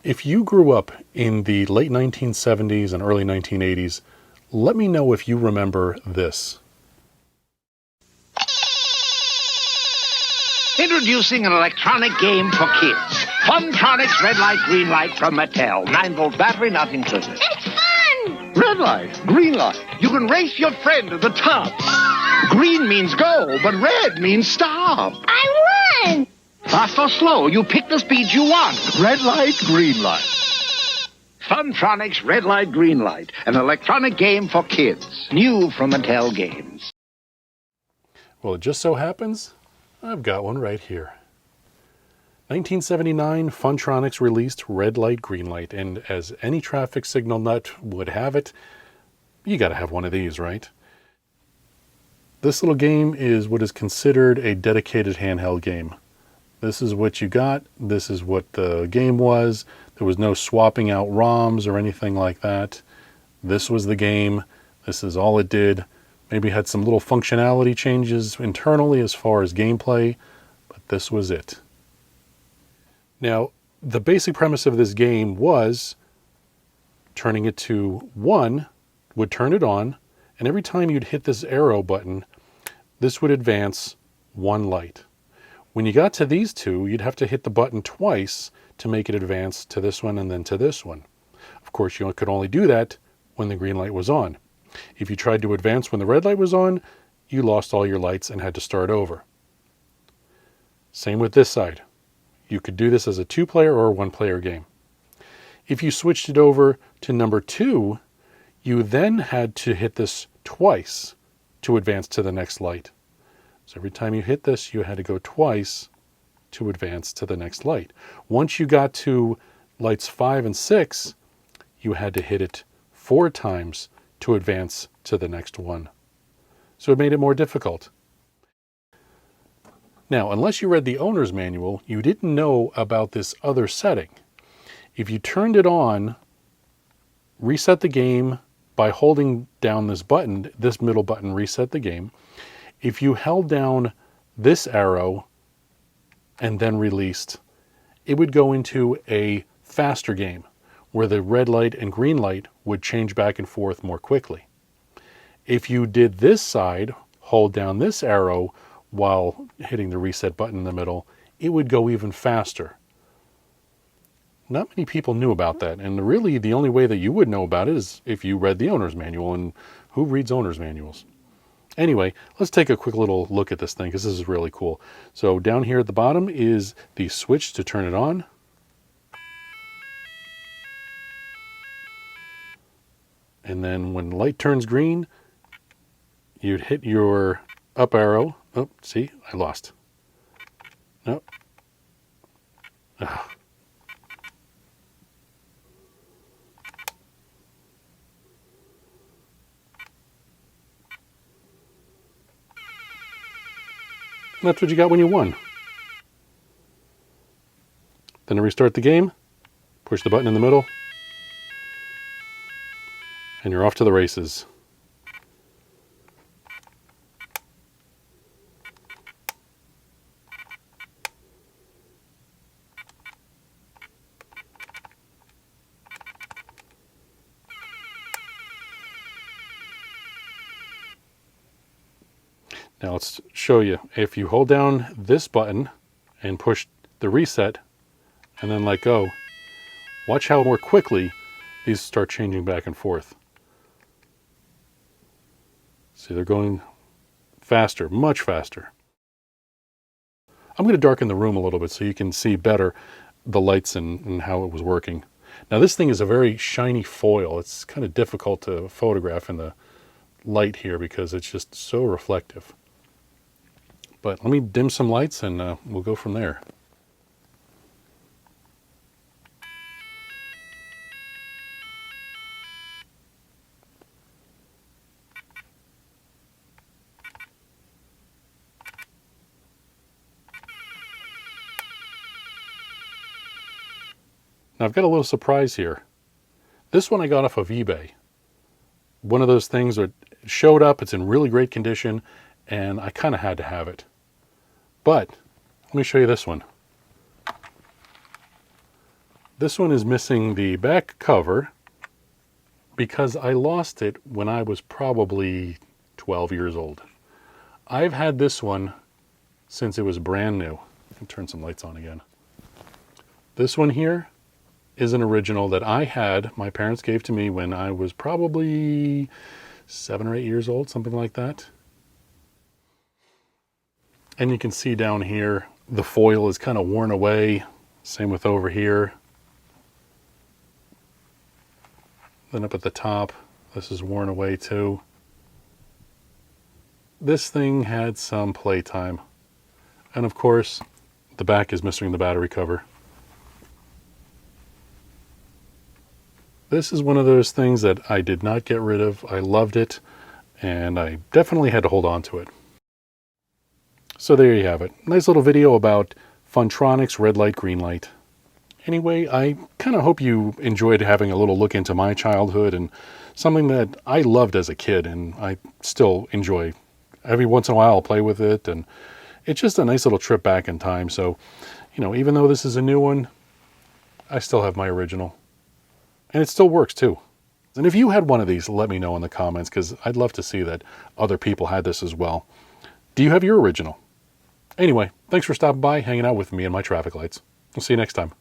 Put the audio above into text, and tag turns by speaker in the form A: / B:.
A: If you grew up in the late 1970s and early 1980s, let me know if you remember this.
B: Introducing an electronic game for kids. Funtronics red light, green light from Matel. 9-volt battery not included.
C: It's fun!
B: Red light, green light. You can race your friend to the top. Green means go, but red means stop.
C: I won!
B: Fast or slow, you pick the speed you want. Red light, green light. Funtronics red light, green light. An electronic game for kids. New from Matel Games.
A: Well, it just so happens I've got one right here. 1979, Funtronics released red light, green light, and as any traffic signal nut would have it, you gotta have one of these, right? This little game is what is considered a dedicated handheld game. This is what you got. This is what the game was. There was no swapping out ROMs or anything like that. This was the game. This is all it did. Maybe had some little functionality changes internally as far as gameplay, but this was it. Now, the basic premise of this game was turning it to 1 would turn it on, and every time you'd hit this arrow button, this would advance 1 light. When you got to these 2, you'd have to hit the button twice to make it advance to this one and then to this one. Of course, you could only do that when the green light was on. If you tried to advance when the red light was on, you lost all your lights and had to start over. Same with this side. You could do this as a 2-player or a 1-player game. If you switched it over to number 2, you then had to hit this twice to advance to the next light. So every time you hit this, you had to go twice to advance to the next light. Once you got to lights 5 and 6, you had to hit it 4 times to advance to the next one. So it made it more difficult. Now, unless you read the owner's manual, you didn't know about this other setting. If you turned it on, reset the game by holding down this button, this middle button, reset the game. If you held down this arrow and then released, it would go into a faster game where the red light and green light would change back and forth more quickly. If you did this side, hold down this arrow while hitting the reset button in the middle, it would go even faster. Not many people knew about that, and really the only way that you would know about it is if you read the owner's manual, and who reads owner's manuals? Anyway, let's take a quick little look at this thing because this is really cool. So down here at the bottom is the switch to turn it on. And then when the light turns green, you'd hit your up arrow. Oh, see, I lost. Nope. Ah. That's what you got when you won. Then to restart the game, push the button in the middle, and you're off to the races. Now let's show you. If you hold down this button and push the reset and then let go, watch how more quickly these start changing back and forth. See, they're going faster, much faster. I'm going to darken the room a little bit so you can see better the lights and how it was working. Now this thing is a very shiny foil. It's kind of difficult to photograph in the light here because it's just so reflective. But let me dim some lights and we'll go from there. Now I've got a little surprise here. This one I got off of eBay. One of those things that showed up, it's in really great condition, and I kind of had to have it. But let me show you this one. This one is missing the back cover because I lost it when I was probably 12 years old. I've had this one since it was brand new. I can turn some lights on again. This one here is an original that I had, my parents gave to me when I was probably 7 or 8 years old, something like that. And you can see down here, the foil is kind of worn away. Same with over here. Then up at the top, this is worn away too. This thing had some playtime. And of course, the back is missing the battery cover. This is one of those things that I did not get rid of. I loved it, and I definitely had to hold on to it. So there you have it. Nice little video about Funtronics red light, green light. Anyway, I kind of hope you enjoyed having a little look into my childhood and something that I loved as a kid, and I still enjoy. Every once in a while I'll play with it, and it's just a nice little trip back in time. So, even though this is a new one, I still have my original. And it still works too. And if you had one of these, let me know in the comments, because I'd love to see that other people had this as well. Do you have your original? Anyway, thanks for stopping by, hanging out with me and my traffic lights. I'll see you next time.